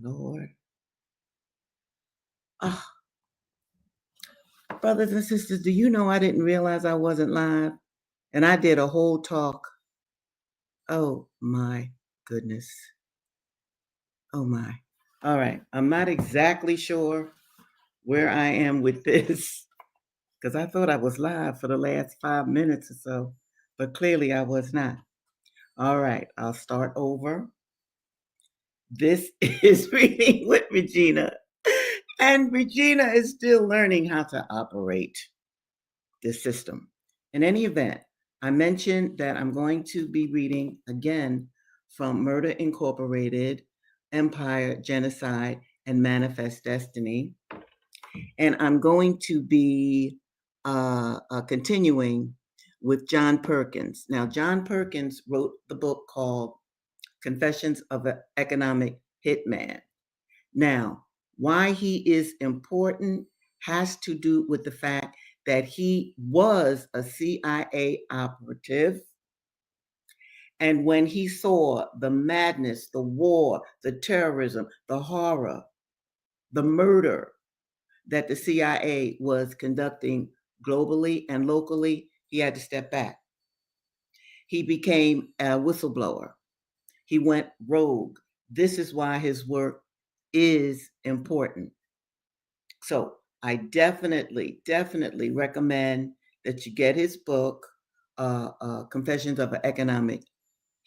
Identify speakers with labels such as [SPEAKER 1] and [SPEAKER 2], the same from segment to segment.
[SPEAKER 1] Lord. Oh, brothers and sisters, do you know I didn't realize I wasn't live? And I did a whole talk. Oh my goodness. Oh my. All right. I'm not exactly sure where I am with this because I thought I was live for the last 5 minutes or so, but clearly I was not. All right. I'll start over. This is Reading with Regina. And Regina is still learning how to operate this system. In any event, I mentioned that I'm going to be reading again from Murder Incorporated, Empire, Genocide, and Manifest Destiny. And I'm going to be continuing with John Perkins. Now, John Perkins wrote the book called Confessions of an Economic Hitman. Now, why he is important has to do with the fact that he was a CIA operative. And when he saw the madness, the war, the terrorism, the horror, the murder that the CIA was conducting globally and locally, he had to step back. He became a whistleblower. He went rogue. This is why his work is important. So I definitely recommend that you get his book, Confessions of an Economic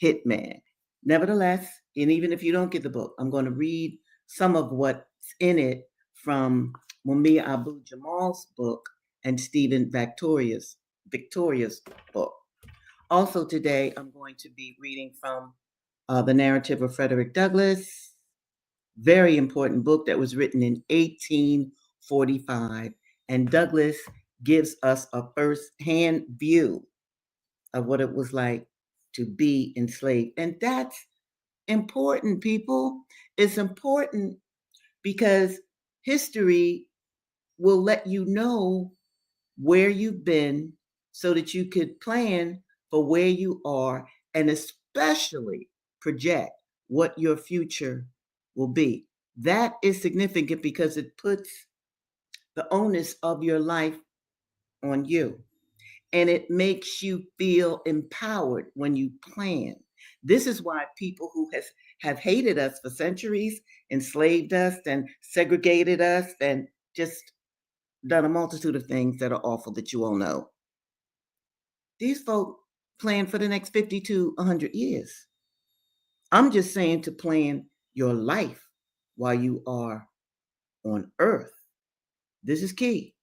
[SPEAKER 1] Hitman. Nevertheless, and even if you don't get the book, I'm going to read some of what's in it from Mumia Abu Jamal's book and Stephen Victoria's book. Also today, I'm going to be reading from The Narrative of Frederick Douglass, very important book that was written in 1845. And Douglass gives us a first-hand view of what it was like to be enslaved. And that's important, people. It's important because history will let you know where you've been so that you could plan for where you are and especially project what your future will be. That is significant because it puts the onus of your life on you. And it makes you feel empowered when you plan. This is why people who have hated us for centuries, enslaved us and segregated us and just done a multitude of things that are awful that you all know. These folk plan for the next 50 to 100 years. I'm just saying to plan your life while you are on earth. This is key.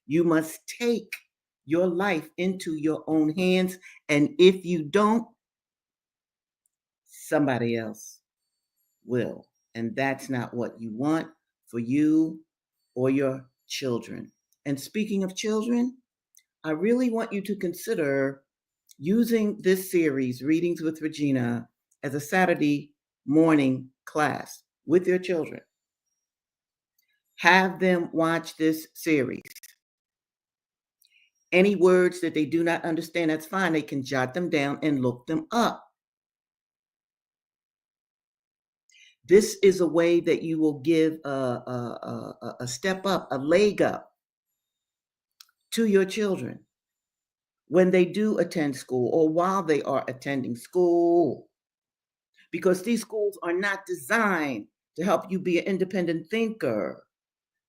[SPEAKER 1] You must take your life into your own hands. And if you don't, somebody else will. And that's not what you want for you or your children. And speaking of children, I really want you to consider using this series, Readings with Regina, as a Saturday morning class with your children. Have them watch this series. Any words that they do not understand, that's fine. They can jot them down and look them up. This is a way that you will give a step up, a leg up to your children when they do attend school or while they are attending school. Because these schools are not designed to help you be an independent thinker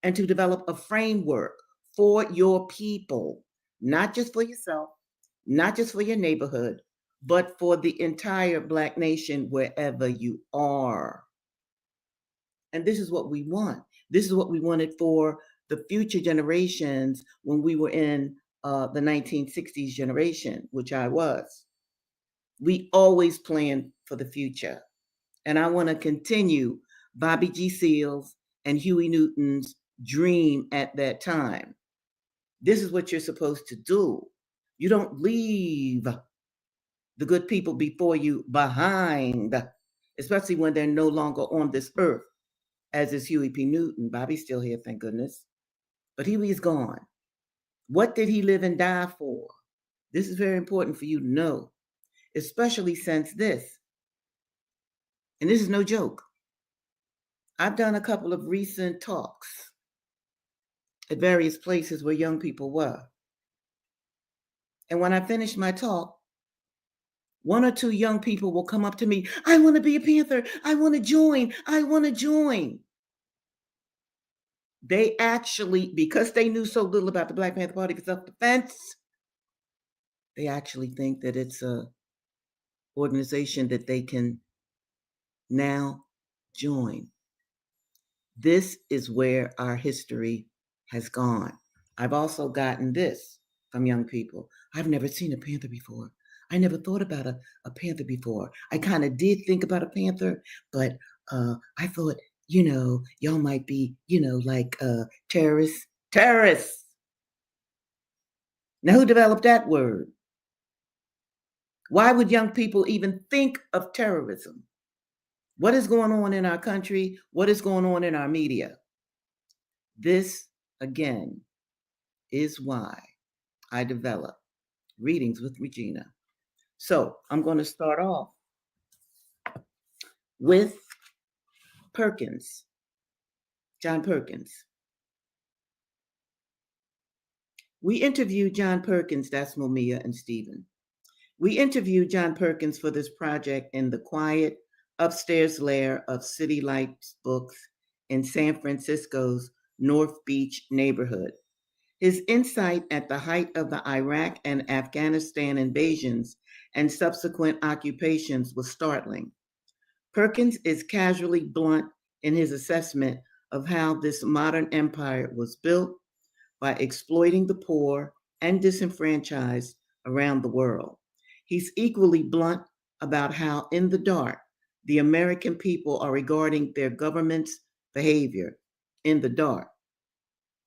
[SPEAKER 1] and to develop a framework for your people, not just for yourself, not just for your neighborhood, but for the entire Black nation wherever you are. And this is what we want. This is what we wanted for the future generations when we were in the 1960s generation, which I was. We always plan for the future. And I want to continue Bobby G. Seals and Huey Newton's dream at that time. This is what you're supposed to do. You don't leave the good people before you behind, especially when they're no longer on this earth, as is Huey P. Newton. Bobby's still here, thank goodness. But Huey's gone. What did he live and die for? This is very important for you to know, especially since this, and this is no joke, I've done a couple of recent talks at various places where young people were. And when I finish my talk, one or two young people will come up to me. I want to be a Panther. I want to join. I want to join. They actually, because they knew so little about the Black Panther Party for self-defense, they actually think that it's a organization that they can now join. This is where our history has gone. I've also gotten this from young people. I've never seen a panther before. I never thought about a panther before. I kind of did think about a panther, but I thought, y'all might be, like terrorists. Terrorists! Now, who developed that word? Why would young people even think of terrorism? What is going on in our country? What is going on in our media? This, again, is why I develop Readings with Regina. So I'm going to start off with Perkins, John Perkins. We interviewed John Perkins, that's Mumia and Stephen. We interviewed John Perkins for this project in the quiet upstairs lair of City Lights Books in San Francisco's North Beach neighborhood. His insight at the height of the Iraq and Afghanistan invasions and subsequent occupations was startling. Perkins is casually blunt in his assessment of how this modern empire was built by exploiting the poor and disenfranchised around the world. He's equally blunt about how, in the dark, the American people are regarding their government's behavior in the dark.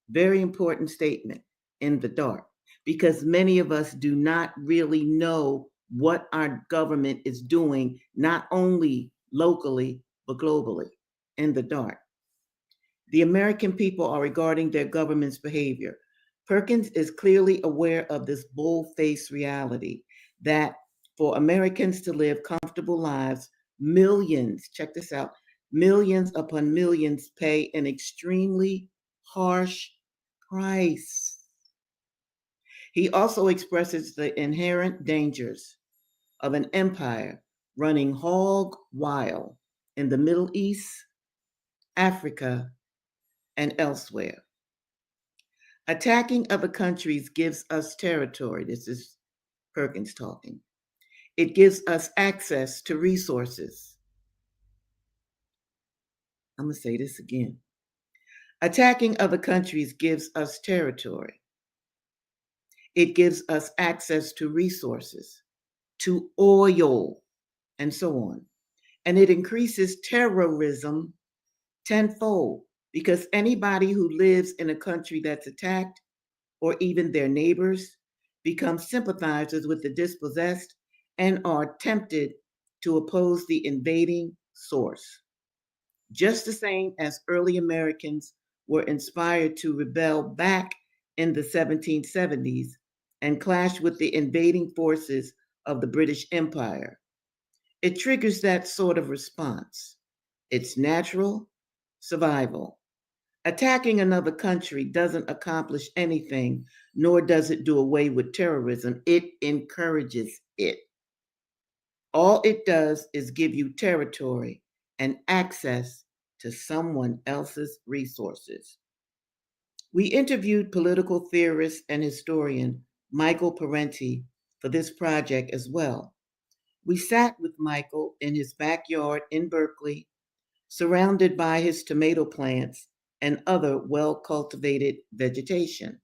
[SPEAKER 1] Very important statement, in the dark, because many of us do not really know what our government is doing, not only locally, but globally, in the dark. The American people are regarding their government's behavior. Perkins is clearly aware of this bull-faced reality that for Americans to live comfortable lives, millions, check this out, millions upon millions pay an extremely harsh price. He also expresses the inherent dangers of an empire running hog wild in the Middle East, Africa, and elsewhere. Attacking other countries gives us territory. This is Perkins talking. It gives us access to resources. I'm going to say this again. Attacking other countries gives us territory. It gives us access to resources, to oil, and so on. And it increases terrorism tenfold because anybody who lives in a country that's attacked, or even their neighbors, become sympathizers with the dispossessed and are tempted to oppose the invading source. Just the same as early Americans were inspired to rebel back in the 1770s and clash with the invading forces of the British Empire. It triggers that sort of response. It's natural survival. Attacking another country doesn't accomplish anything, nor does it do away with terrorism. It encourages it. All it does is give you territory and access to someone else's resources. We interviewed political theorist and historian Michael Parenti for this project as well. We sat with Michael in his backyard in Berkeley, surrounded by his tomato plants and other well-cultivated vegetation.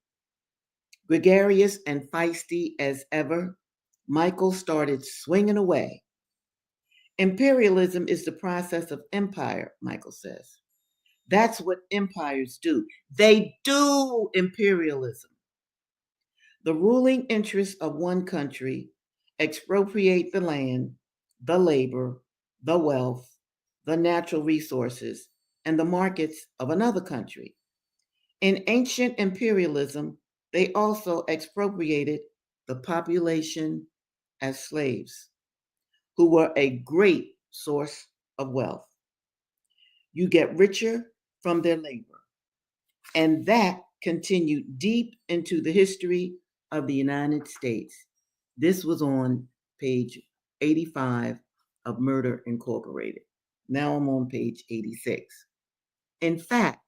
[SPEAKER 1] Gregarious and feisty as ever, Michael started swinging away. Imperialism is the process of empire, Michael says. That's what empires do. They do imperialism. The ruling interests of one country expropriate the land, the labor, the wealth, the natural resources, and the markets of another country. In ancient imperialism, they also expropriated the population as slaves, who were a great source of wealth. You get richer from their labor. And that continued deep into the history of the United States. This was on page 85 of Murder Incorporated. Now I'm on page 86. In fact,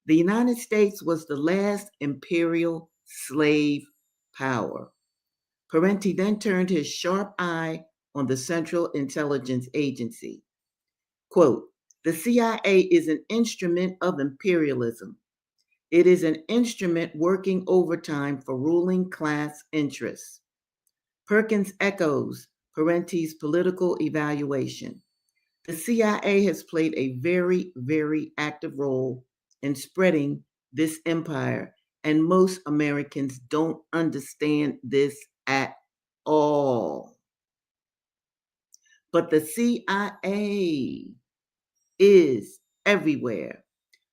[SPEAKER 1] the United States was the last imperial slave power. Parenti then turned his sharp eye on the Central Intelligence Agency. Quote, the CIA is an instrument of imperialism. It is an instrument working overtime for ruling class interests. Perkins echoes Parenti's political evaluation. The CIA has played a very, very active role in spreading this empire, and most Americans don't understand this at all. But the CIA is everywhere.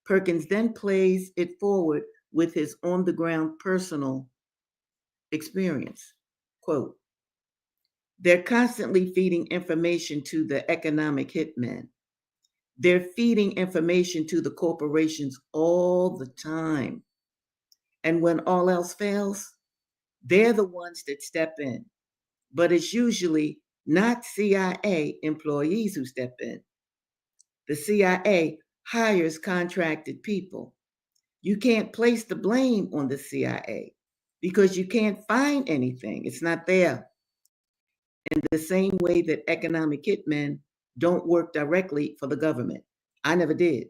[SPEAKER 1] Perkins then plays it forward with his on-the-ground personal experience. Quote, they're constantly feeding information to the economic hitmen. They're feeding information to the corporations all the time. And when all else fails, they're the ones that step in. But it's usually not CIA employees who step in. The CIA hires contracted people. You can't place the blame on the CIA because you can't find anything. It's not there. In the same way that economic hitmen don't work directly for the government. I never did.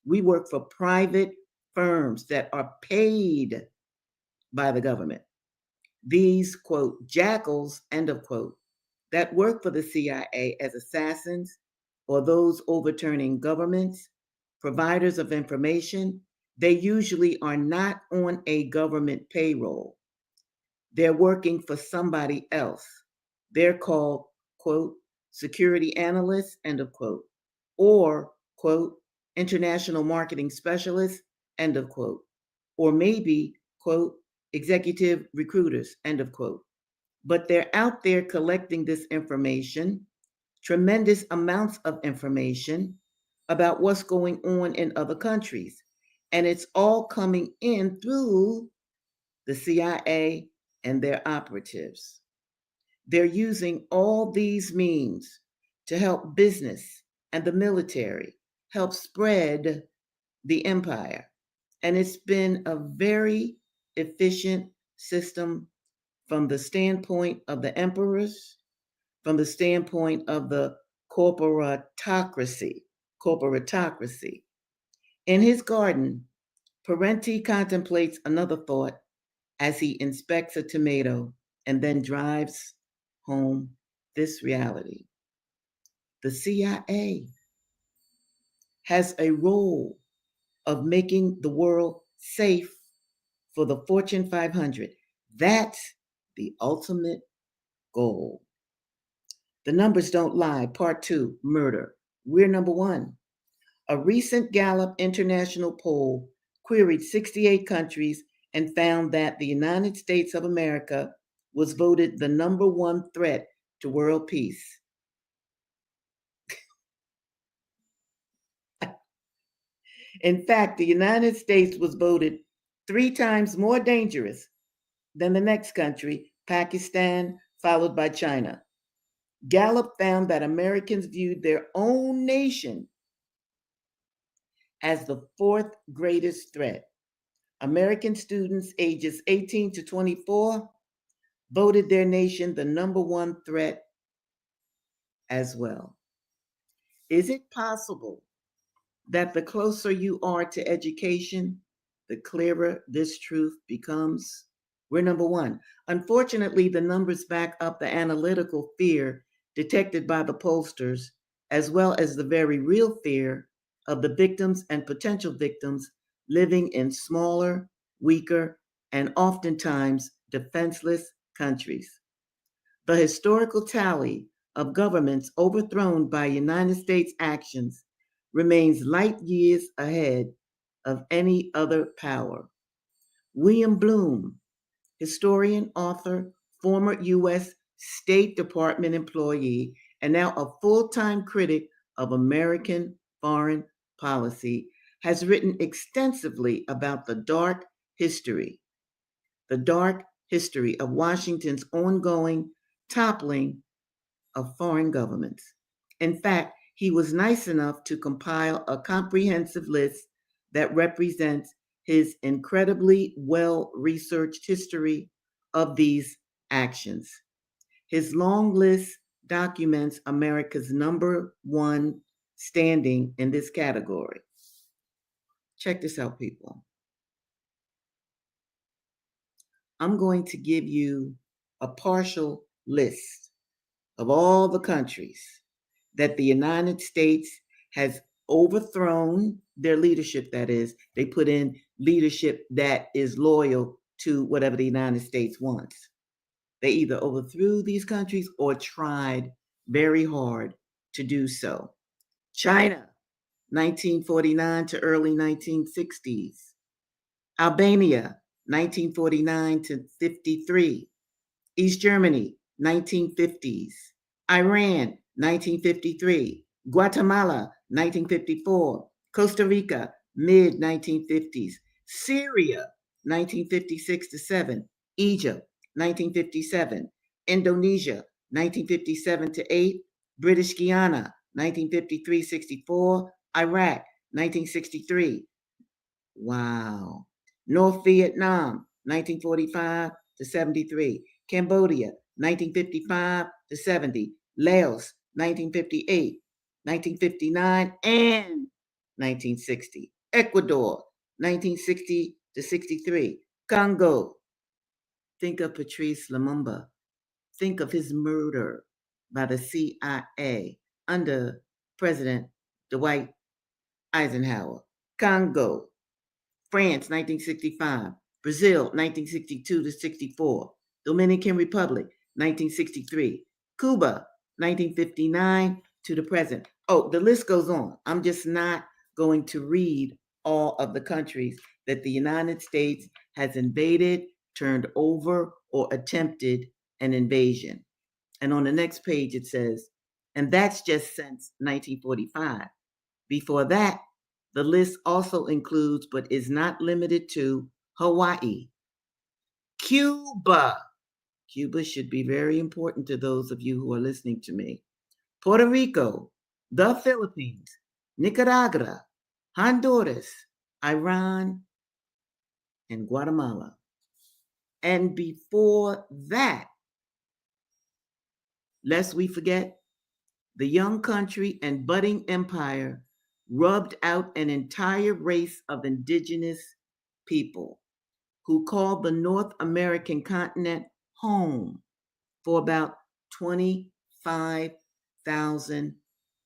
[SPEAKER 1] We work for private firms that are paid by the government. These, quote, jackals, end of quote, that work for the CIA as assassins or those overturning governments, providers of information, they usually are not on a government payroll. They're working for somebody else. They're called, quote, security analysts, end of quote, or, quote, international marketing specialists, end of quote, or maybe, quote, executive recruiters, end of quote. But they're out there collecting this information, tremendous amounts of information about what's going on in other countries. And it's all coming in through the CIA and their operatives. They're using all these means to help business and the military help spread the empire. And it's been a very efficient system from the standpoint of the emperors, from the standpoint of the corporatocracy. Corporatocracy. In his garden, Parenti contemplates another thought as he inspects a tomato and then drives home this reality. The CIA has a role of making the world safe for the Fortune 500. That's the ultimate goal. The numbers don't lie. Part 2, murder. We're number 1. A recent Gallup international poll queried 68 countries and found that the United States of America was voted the number 1 threat to world peace. In fact, the United States was voted 3 times more dangerous than the next country, Pakistan, followed by China. Gallup found that Americans viewed their own nation as the 4th greatest threat. American students ages 18 to 24 voted their nation the number 1 threat as well. Is it possible that the closer you are to education, the clearer this truth becomes? We're number 1. Unfortunately, the numbers back up the analytical fear detected by the pollsters, as well as the very real fear of the victims and potential victims living in smaller, weaker, and oftentimes defenseless countries. The historical tally of governments overthrown by United States actions remains light years ahead of any other power. William Bloom, historian, author, former U.S. State Department employee, and now a full-time critic of American foreign policy, has written extensively about the dark history of Washington's ongoing toppling of foreign governments. In fact, he was nice enough to compile a comprehensive list that represents his incredibly well-researched history of these actions. His long list documents America's number one standing in this category. Check this out, people. I'm going to give you a partial list of all the countries that the United States has overthrown their leadership, that is, they put in leadership that is loyal to whatever the United States wants. They either overthrew these countries or tried very hard to do so. China, 1949 to early 1960s. Albania, 1949 to 53. East Germany, 1950s. Iran, 1953. Guatemala, 1954. Costa Rica, mid-1950s. Syria, 1956 to 7. Egypt, 1957. Indonesia, 1957 to 8. British Guiana, 1953-64. Iraq, 1963. Wow. North Vietnam, 1945 to 73. Cambodia, 1955 to 70. Laos, 1958, 1959, and 1960. Ecuador, 1960 to 63. Congo. Think of Patrice Lumumba. Think of his murder by the CIA under President Dwight Eisenhower. Congo. France, 1965. Brazil, 1962 to 64. Dominican Republic, 1963. Cuba, 1959 to the present. Oh, the list goes on. I'm just not going to read all of the countries that the United States has invaded, turned over, or attempted an invasion. And on the next page it says, and that's just since 1945. Before that, the list also includes, but is not limited to, Hawaii, Cuba. Cuba should be very important to those of you who are listening to me. Puerto Rico, the Philippines, Nicaragua, Honduras, Iran, and Guatemala. And before that, lest we forget, the young country and budding empire rubbed out an entire race of indigenous people who called the North American continent home for about 25,000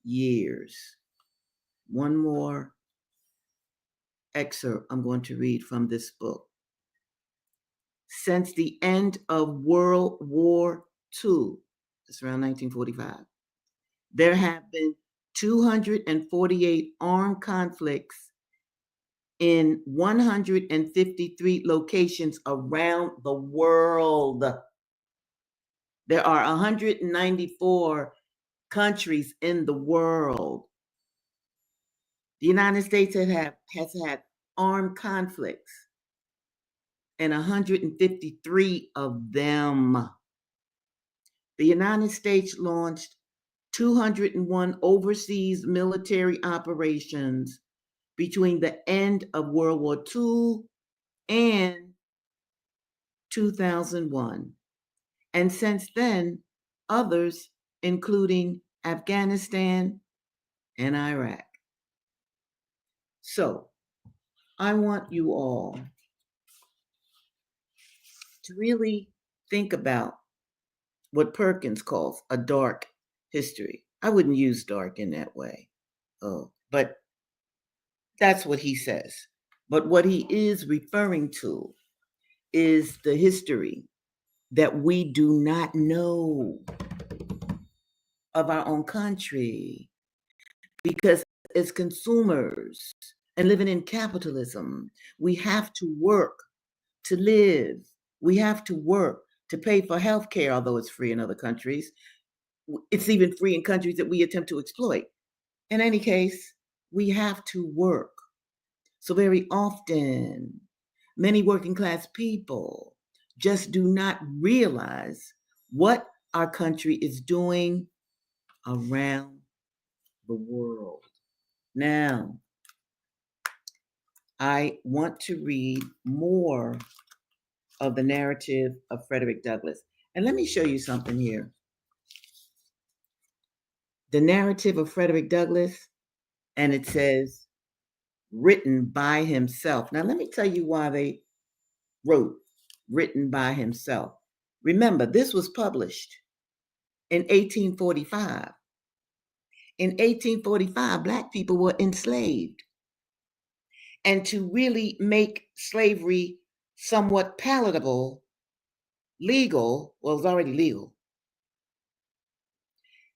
[SPEAKER 1] years. One more excerpt I'm going to read from this book. Since the end of World War II, it's around 1945, there have been 248 armed conflicts in 153 locations around the world. There are 194 countries in the world. The United States has had armed conflicts in 153 of them. The United States launched 201 overseas military operations between the end of World War II and 2001. And since then, others, including Afghanistan and Iraq. So, I want you all to really think about what Perkins calls a dark history. I wouldn't use dark in that way. But that's what he says. But what he is referring to is the history that we do not know of our own country. Because as consumers and living in capitalism, we have to work to live. We have to work to pay for healthcare, although it's free in other countries. It's even free in countries that we attempt to exploit. In any case, we have to work. So very often, many working class people just do not realize what our country is doing around the world. Now, I want to read more of the narrative of Frederick Douglass. And let me show you something here. The narrative of Frederick Douglass, and it says, written by himself. Now, let me tell you why they wrote written by himself. Remember, this was published in 1845. In 1845, Black people were enslaved. And to really make slavery somewhat palatable, legal, well, it was already legal,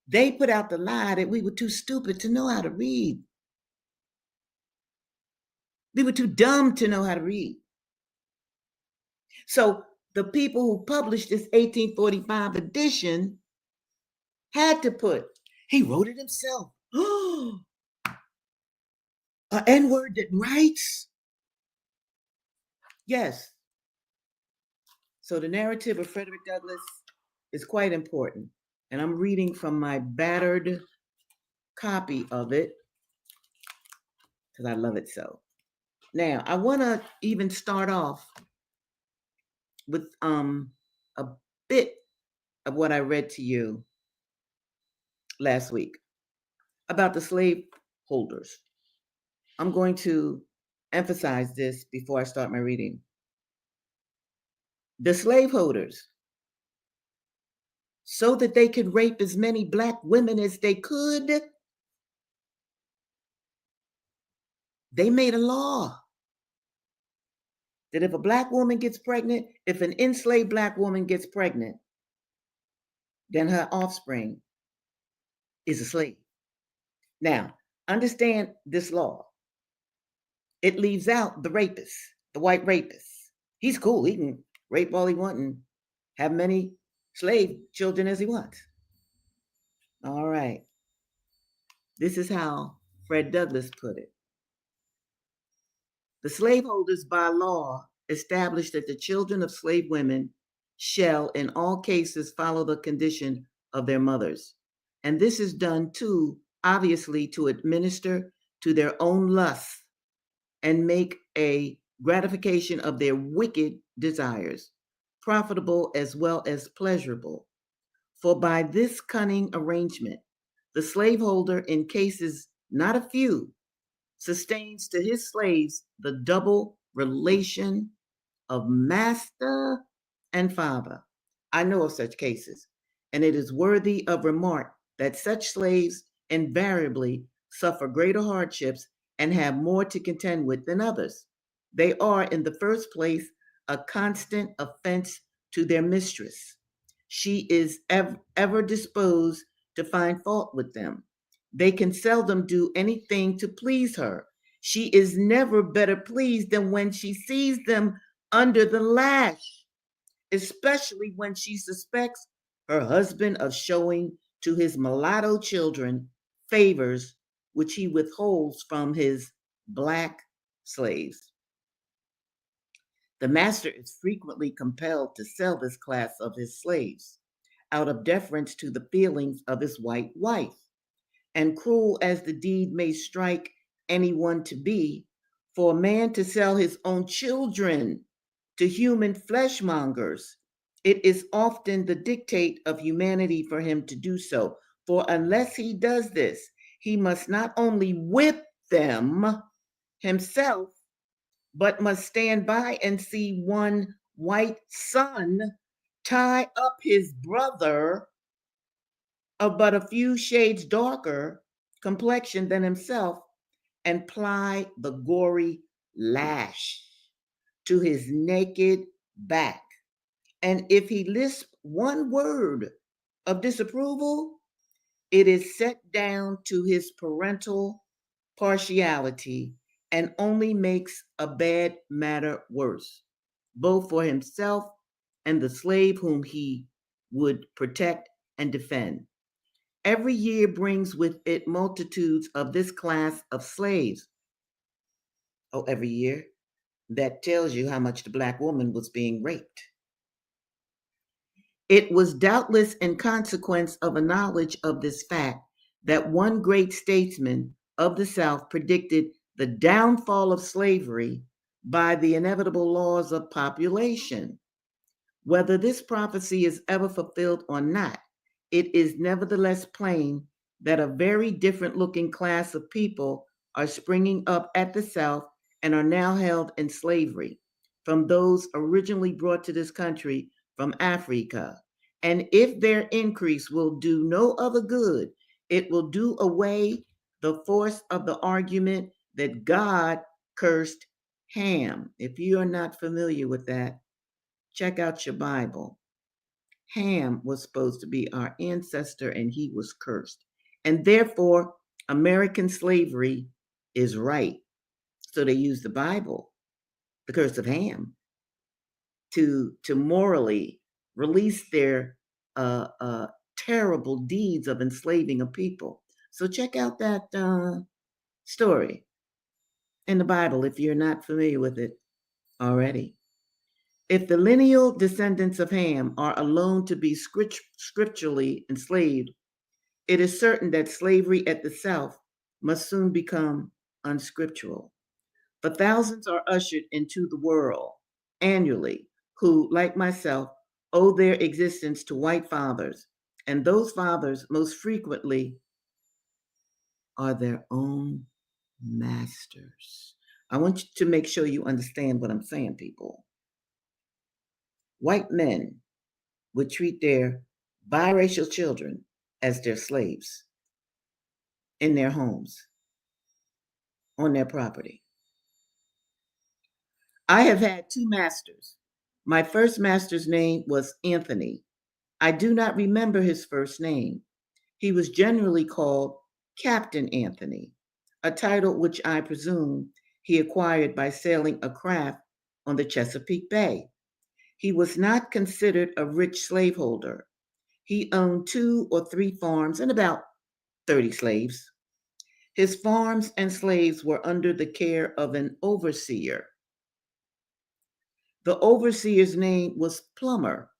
[SPEAKER 1] they put out the lie that we were too stupid to know how to read. We were too dumb to know how to read. So the people who published this 1845 edition had to put, he wrote it himself. An N-word that writes? Yes. So the narrative of Frederick Douglass is quite important. And I'm reading from my battered copy of it because I love it so. Now, I want to even start off with a bit of what I read to you last week about the slave holders. I'm going to emphasize this before I start my reading. The slaveholders, so that they could rape as many Black women as they could, they made a law that if a Black woman gets pregnant, if an enslaved Black woman gets pregnant, then her offspring is a slave. Now, understand this law. It leaves out the rapist, the white rapist. He's cool. He can rape all he wants and have many slave children as he wants. All right. This is how Fred Douglass put it. The slaveholders by law established that the children of slave women shall in all cases follow the condition of their mothers. And this is done too, obviously, to administer to their own lusts and make a gratification of their wicked desires, profitable as well as pleasurable. For by this cunning arrangement, the slaveholder, in cases not a few, sustains to his slaves the double relation of master and father. I know of such cases, and it is worthy of remark that such slaves invariably suffer greater hardships and have more to contend with than others. They are, in the first place, a constant offense to their mistress. She is ever disposed to find fault with them. They can seldom do anything to please her. She is never better pleased than when she sees them under the lash, especially when she suspects her husband of showing to his mulatto children favors which he withholds from his Black slaves. The master is frequently compelled to sell this class of his slaves out of deference to the feelings of his white wife. And cruel as the deed may strike anyone to be, for a man to sell his own children to human fleshmongers, it is often the dictate of humanity for him to do so. For unless he does this, he must not only whip them himself, but must stand by and see one white son tie up his brother of but a few shades darker complexion than himself and ply the gory lash to his naked back. And if he lisps one word of disapproval, it is set down to his parental partiality and only makes a bad matter worse, both for himself and the slave whom he would protect and defend. Every year brings with it multitudes of this class of slaves. Oh, every year? That tells you how much the black woman was being raped. It was doubtless in consequence of a knowledge of this fact that one great statesman of the South predicted the downfall of slavery by the inevitable laws of population. Whether this prophecy is ever fulfilled or not, it is nevertheless plain that a very different looking class of people are springing up at the South and are now held in slavery from those originally brought to this country from Africa. And if their increase will do no other good, it will do away the force of the argument that God cursed Ham. If you are not familiar with that, check out your Bible. Ham was supposed to be our ancestor and he was cursed. And therefore, American slavery is right. So they use the Bible, the curse of Ham, to morally release their terrible deeds of enslaving a people. So check out that story in the Bible if you're not familiar with it already. If the lineal descendants of Ham are alone to be scripturally enslaved, it is certain that slavery at the South must soon become unscriptural. But thousands are ushered into the world annually who, like myself, owe their existence to white fathers, and those fathers most frequently are their own masters. I want you to make sure you understand what I'm saying, people. White men would treat their biracial children as their slaves in their homes, on their property. I have had two masters. My first master's name was Anthony. I do not remember his first name. He was generally called Captain Anthony, a title which I presume he acquired by sailing a craft on the Chesapeake Bay. He was not considered a rich slaveholder. He owned 2 or 3 farms and about 30 slaves. His farms and slaves were under the care of an overseer. The overseer's name was Plummer.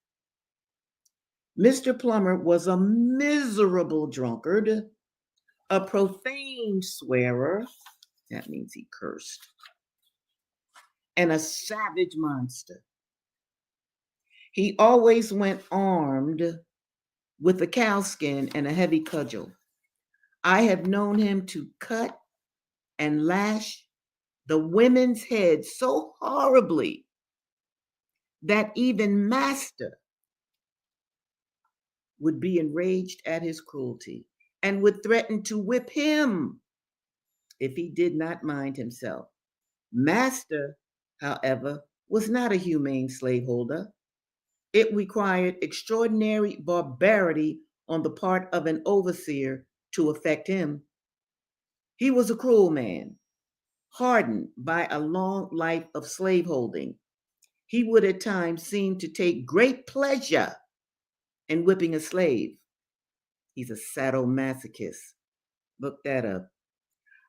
[SPEAKER 1] Mr. Plummer was a miserable drunkard, a profane swearer, that means he cursed, and a savage monster. He always went armed with a cowskin and a heavy cudgel. I have known him to cut and lash the women's heads so horribly that even master would be enraged at his cruelty and would threaten to whip him if he did not mind himself. Master, however, was not a humane slaveholder. It required extraordinary barbarity on the part of an overseer to affect him. He was a cruel man, hardened by a long life of slaveholding. He would at times seem to take great pleasure in whipping a slave. He's a sadomasochist. Look that up.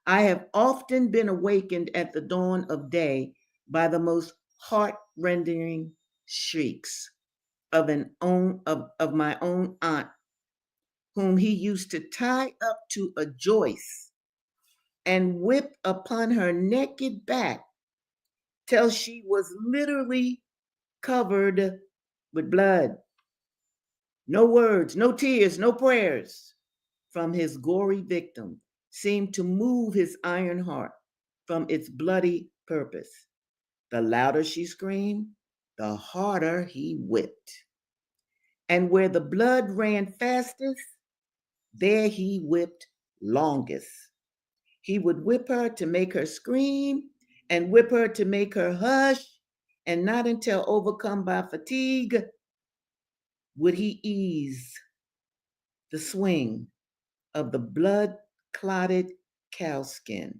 [SPEAKER 1] I have often been awakened at the dawn of day by the most heart-rending shrieks of my own aunt, whom he used to tie up to a joist and whip upon her naked back till she was literally covered with blood. No words, no tears, no prayers from his gory victim seemed to move his iron heart from its bloody purpose. The louder she screamed, the harder he whipped. And where the blood ran fastest, there he whipped longest. He would whip her to make her scream and whip her to make her hush, and not until overcome by fatigue would he ease the swing of the blood-clotted cowskin.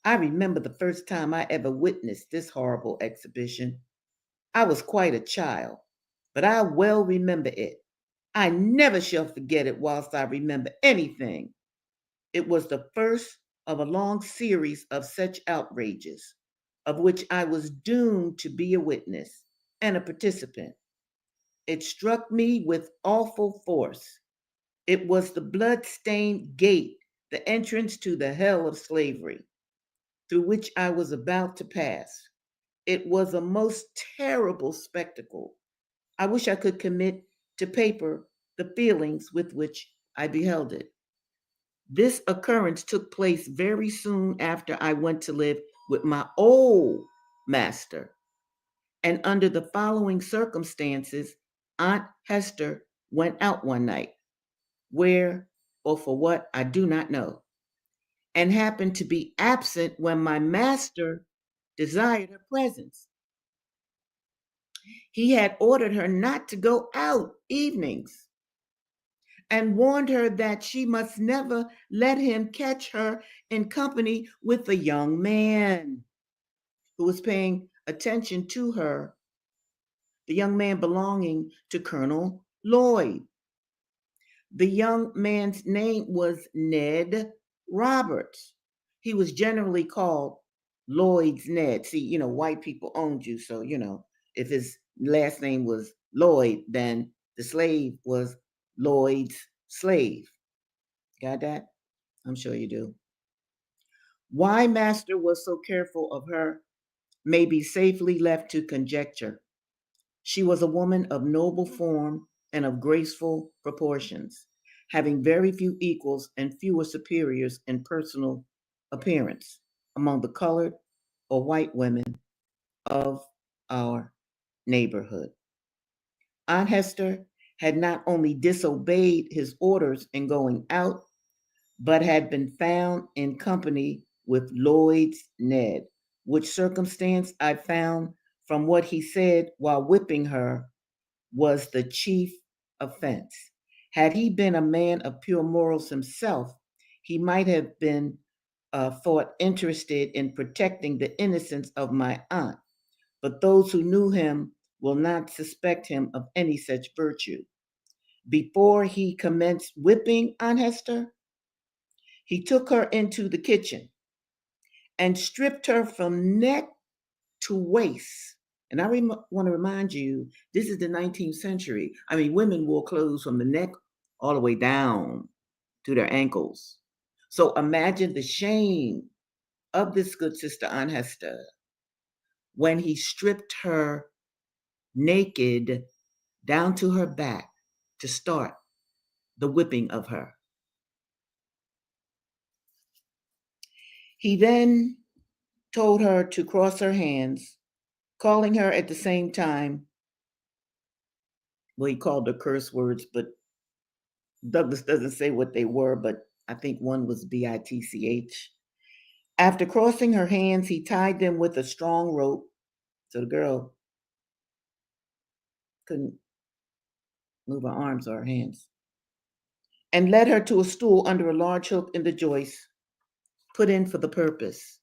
[SPEAKER 1] I remember the first time I ever witnessed this horrible exhibition. I was quite a child, but I well remember it. I never shall forget it whilst I remember anything. It was the first of a long series of such outrages, of which I was doomed to be a witness and a participant. It struck me with awful force. It was the blood-stained gate, the entrance to the hell of slavery, through which I was about to pass. It was a most terrible spectacle. I wish I could commit to paper the feelings with which I beheld it. This occurrence took place very soon after I went to live with my old master. And under the following circumstances, Aunt Hester went out one night, where or for what I do not know, and happened to be absent when my master desired her presence. He had ordered her not to go out evenings and warned her that she must never let him catch her in company with a young man who was paying attention to her, the young man belonging to Colonel Lloyd. The young man's name was Ned Roberts. He was generally called Lloyd's Ned. See, white people owned you, so, if his last name was Lloyd, then the slave was Lloyd's slave. Got that? I'm sure you do. Why Master was so careful of her may be safely left to conjecture. She was a woman of noble form and of graceful proportions, having very few equals and fewer superiors in personal appearance among the colored or white women of our neighborhood. Aunt Hester had not only disobeyed his orders in going out, but had been found in company with Lloyd's Ned, which circumstance I found from what he said while whipping her was the chief offense. Had he been a man of pure morals himself, he might have been thought interested in protecting the innocence of my aunt, but those who knew him will not suspect him of any such virtue. Before he commenced whipping Aunt Hester, he took her into the kitchen and stripped her from neck to waist. And I want to remind you, this is the 19th century. I mean, women wore clothes from the neck all the way down to their ankles. So imagine the shame of this good sister Aunt Hester when he stripped her naked down to her back to start the whipping of her. He then told her to cross her hands, calling her at the same time, well, he called her curse words, but Douglass doesn't say what they were, but I think one was bitch. After crossing her hands, he tied them with a strong rope, so the girl couldn't move her arms or her hands, and led her to a stool under a large hook in the joist put in for the purpose.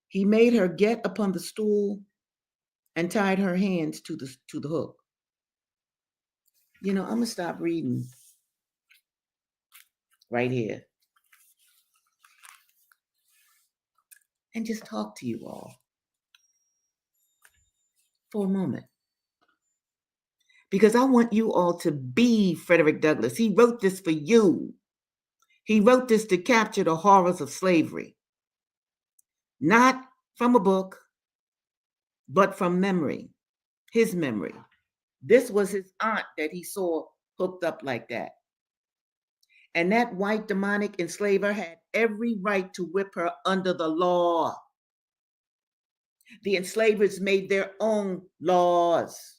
[SPEAKER 1] He made her get upon the stool and tied her hands to the hook. I'm gonna stop reading right here and just talk to you all for a moment, because I want you all to be Frederick Douglass. He wrote this for you. He wrote this to capture the horrors of slavery, not from a book, but from memory, his memory. This was his aunt that he saw hooked up like that. And that white demonic enslaver had every right to whip her under the law. The enslavers made their own laws.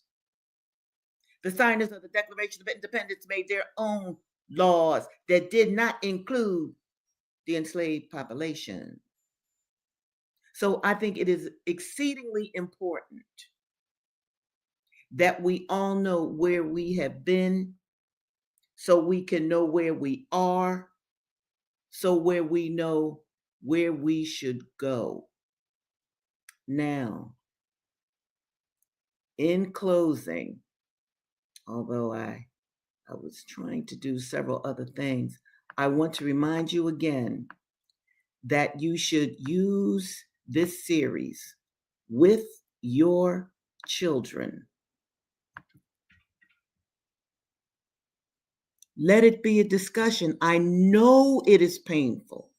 [SPEAKER 1] The signers of the Declaration of Independence made their own laws that did not include the enslaved population. So I think it is exceedingly important that we all know where we have been, so we can know where we are, so where we know where we should go. Now, in closing, although I was trying to do several other things. I want to remind you again that you should use this series with your children. Let it be a discussion. I know it is painful.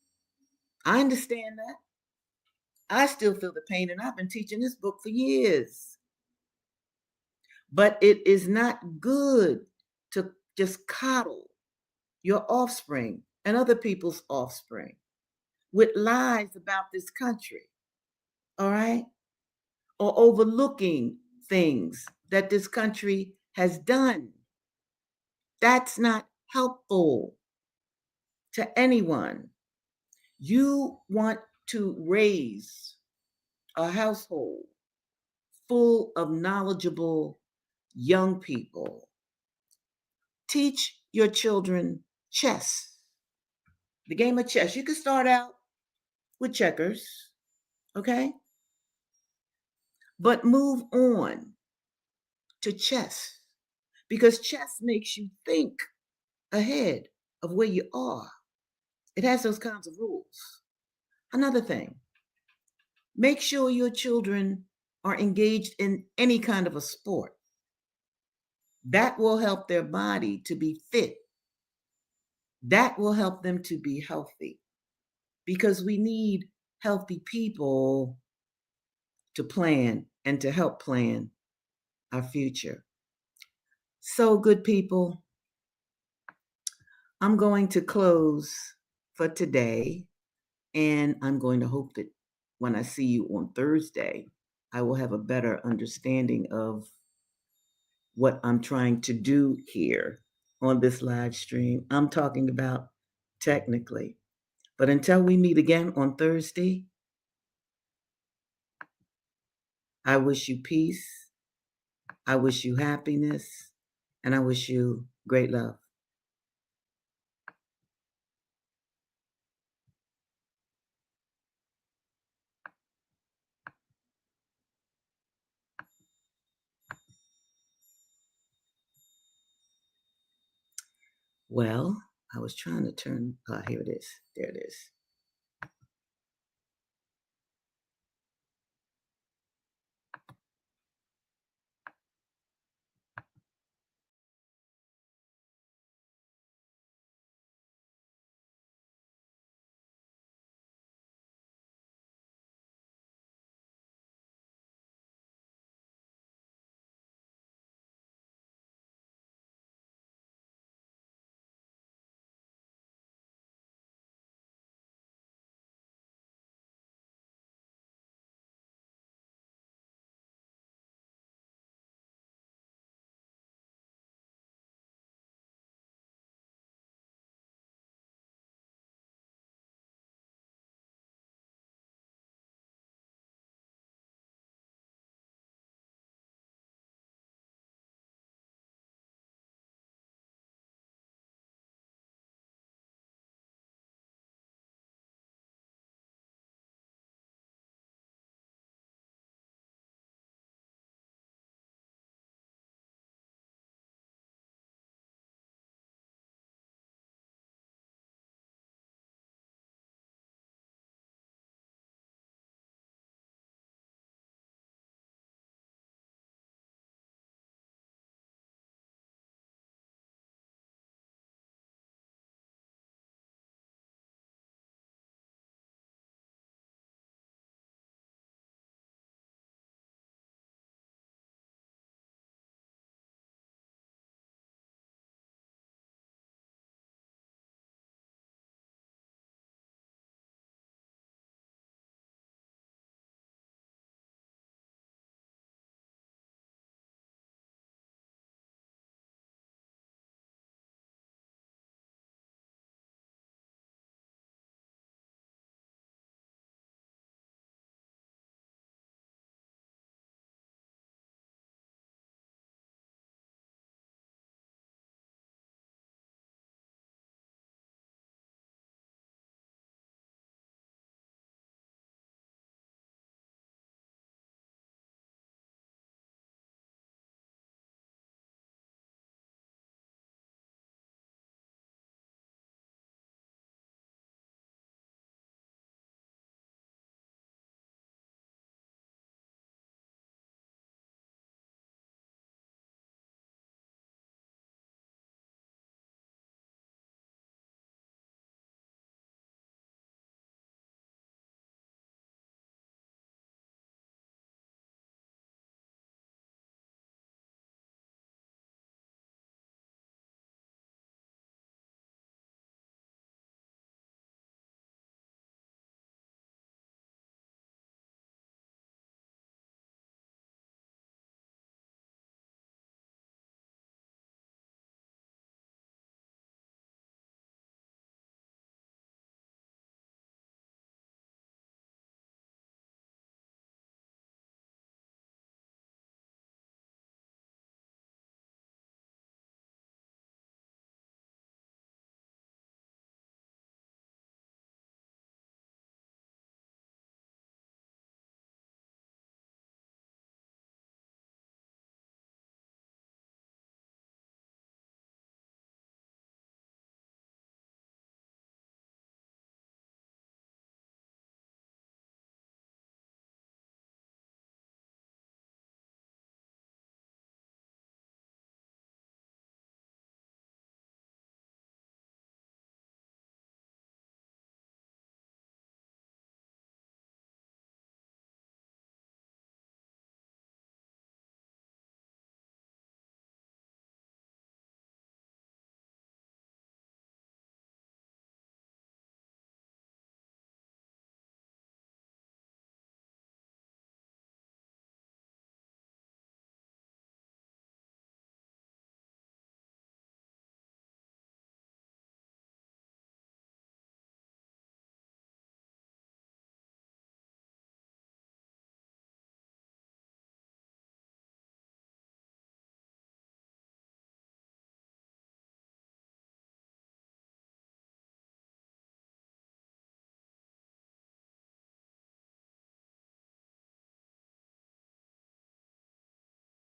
[SPEAKER 1] I understand that. I still feel the pain, and I've been teaching this book for years. But it is not good to just coddle your offspring and other people's offspring with lies about this country, all right? Or overlooking things that this country has done. That's not helpful to anyone. You want to raise a household full of knowledgeable young people. Teach your children chess, the game of chess. You can start out with checkers, okay? But move on to chess because chess makes you think ahead of where you are. It has those kinds of rules. Another thing, make sure your children are engaged in any kind of a sport. That will help their body to be fit. That will help them to be healthy because we need healthy people to plan and to help plan our future. So, good people, I'm going to close for today, and I'm going to hope that when I see you on Thursday, I will have a better understanding of what I'm trying to do here on this live stream. I'm talking about technically. But until we meet again on Thursday, I wish you peace, I wish you happiness, and I wish you great love. Well, I was trying to turn, here it is. There it is.